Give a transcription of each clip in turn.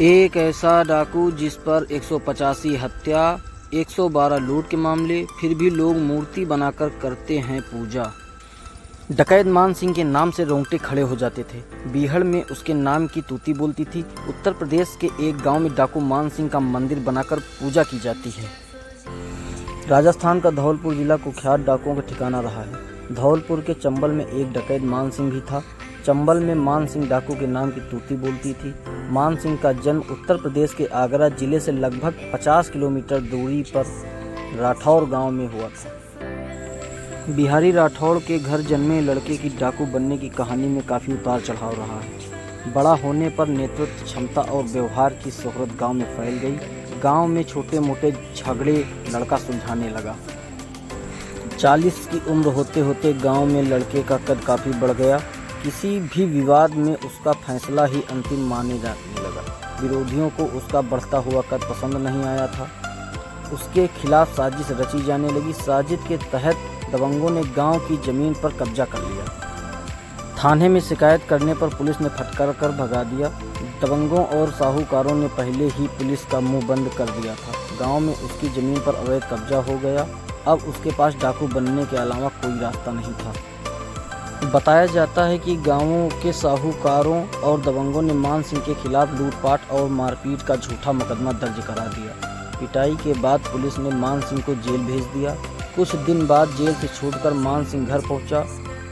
एक ऐसा डाकू जिस पर 185 हत्या, 112 लूट के मामले, फिर भी लोग मूर्ति बनाकर करते हैं पूजा। डकैत मान सिंह के नाम से रोंगटे खड़े हो जाते थे। बीहड़ में उसके नाम की तूती बोलती थी। उत्तर प्रदेश के एक गांव में डाकू मान सिंह का मंदिर बनाकर पूजा की जाती है। राजस्थान का धौलपुर जिला कुख्यात डाकुओं का ठिकाना रहा है। धौलपुर के चंबल में एक डकैत मान सिंह भी था। चंबल में मान सिंह डाकू के नाम की तूती बोलती थी। मान सिंह का जन्म उत्तर प्रदेश के आगरा जिले से लगभग 50 किलोमीटर दूरी पर राठौर गांव में हुआ था। बिहारी राठौड़ के घर जन्मे लड़के की डाकू बनने की कहानी में काफ़ी उतार चढ़ाव रहा है। बड़ा होने पर नेतृत्व क्षमता और व्यवहार की शोहरत गांव में फैल गई। गांव में छोटे मोटे झगड़े लड़का सुलझाने लगा। 40 की उम्र होते होते गांव में लड़के का कद काफ़ी बढ़ गया। किसी भी विवाद में उसका फैसला ही अंतिम माने जाने लगा। विरोधियों को उसका बढ़ता हुआ कद पसंद नहीं आया था। उसके खिलाफ साजिश रची जाने लगी। साजिश के तहत दबंगों ने गांव की जमीन पर कब्जा कर लिया। थाने में शिकायत करने पर पुलिस ने फटकार कर भगा दिया। दबंगों और साहूकारों ने पहले ही पुलिस का मुंह बंद कर दिया था। गांव में उसकी जमीन पर अवैध कब्जा हो गया। अब उसके पास डाकू बनने के अलावा कोई रास्ता नहीं था। बताया जाता है कि गांवों के साहूकारों और दबंगों ने मान सिंह के खिलाफ लूटपाट और मारपीट का झूठा मुकदमा दर्ज करा दिया। पिटाई के बाद पुलिस ने मान सिंह को जेल भेज दिया। कुछ दिन बाद जेल से छूटकर मान सिंह घर पहुंचा।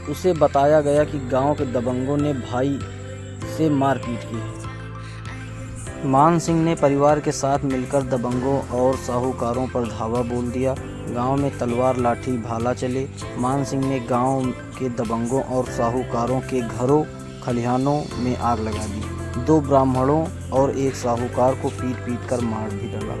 उसे बताया गया कि गांव के दबंगों ने भाई से मारपीट की है। मान सिंह ने परिवार के साथ मिलकर दबंगों और साहूकारों पर धावा बोल दिया। गांव में तलवार लाठी भाला चले। मान सिंह ने गांव के दबंगों और साहूकारों के घरों खलिहानों में आग लगा दी। 2 ब्राह्मणों और एक साहूकार को पीट कर मार भी डाला।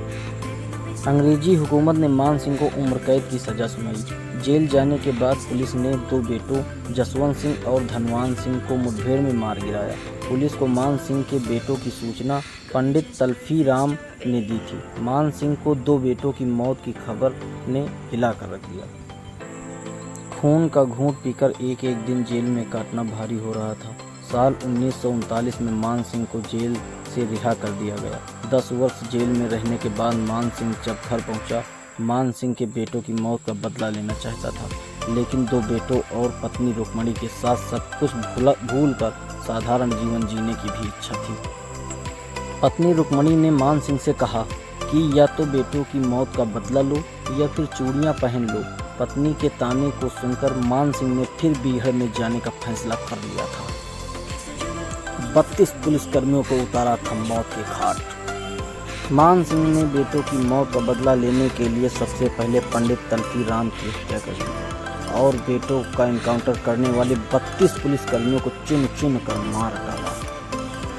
अंग्रेजी हुकूमत ने मान सिंह को उम्र कैद की सज़ा सुनाई। जेल जाने के बाद पुलिस ने 2 बेटों जसवंत सिंह और धनवान सिंह को मुठभेड़ में मार गिराया। पुलिस को मान सिंह के बेटों की सूचना पंडित तलफी राम ने दी थी। मान सिंह को 2 बेटों की मौत की खबर ने हिला कर रख दिया। खून का घूंट पीकर एक एक दिन जेल में काटना भारी हो रहा था। साल 1939 में मान सिंह को जेल से रिहा कर दिया गया। 10 वर्ष जेल में रहने के बाद मान सिंह जब घर पहुंचा, मान सिंह के बेटों की मौत का बदला लेना चाहता था, लेकिन 2 बेटों और पत्नी रुक्मणी के साथ सब कुछ भूल कर साधारण जीवन जीने की भी इच्छा थी। पत्नी रुक्मणी ने मान सिंह से कहा कि या तो बेटों की मौत का बदला लो या फिर चूड़ियां पहन लो। पत्नी के ताने को सुनकर मान सिंह ने फिर बीहड़ में जाने का फैसला कर लिया था। 32 पुलिसकर्मियों को उतारा था मौत के घाट। मान सिंह ने बेटों की मौत का बदला लेने के लिए सबसे पहले पंडित तलफी राम की हत्या कर दी और बेटों का एनकाउंटर करने वाले 32 पुलिसकर्मियों को चुन चुन कर मार डाला।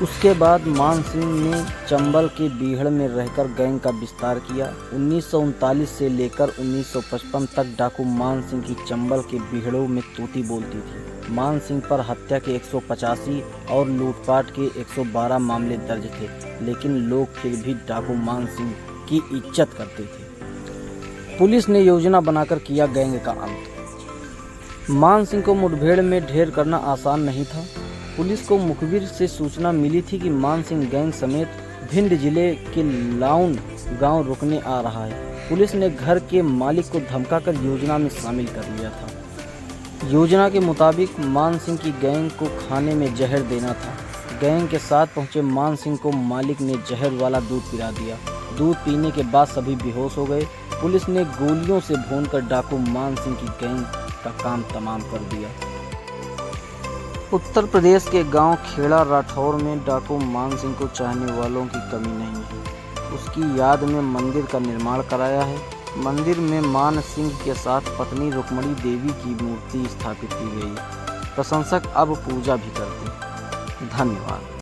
उसके बाद मान सिंह ने चंबल के बीहड़ में रहकर गैंग का विस्तार किया। 1939 से लेकर 1955 तक डाकू मान सिंह की चंबल के बीहड़ों में तूती बोलती थी। मान सिंह पर हत्या के 185 और लूटपाट के 112 मामले दर्ज थे, लेकिन लोग फिर भी डाकू मान सिंह की इज्जत करते थे। पुलिस ने योजना बनाकर किया गैंग का अंत। मान सिंह को मुठभेड़ में ढेर करना आसान नहीं था। पुलिस को मुखबिर से सूचना मिली थी कि मान सिंह गैंग समेत भिंड जिले के लाउन गांव रुकने आ रहा है। पुलिस ने घर के मालिक को धमकाकर योजना में शामिल कर लिया था। योजना के मुताबिक मान सिंह की गैंग को खाने में जहर देना था। गैंग के साथ पहुंचे मान सिंह को मालिक ने जहर वाला दूध पिला दिया। दूध पीने के बाद सभी बेहोश हो गए। पुलिस ने गोलियों से भूनकर डाकू मान सिंह की गैंग का काम तमाम कर दिया। उत्तर प्रदेश के गांव खेड़ा राठौर में डाकू मान सिंह को चाहने वालों की कमी नहीं है। उसकी याद में मंदिर का निर्माण कराया है। मंदिर में मान सिंह के साथ पत्नी रुक्मणी देवी की मूर्ति स्थापित की गई है। प्रशंसक अब पूजा भी करते हैं। धन्यवाद।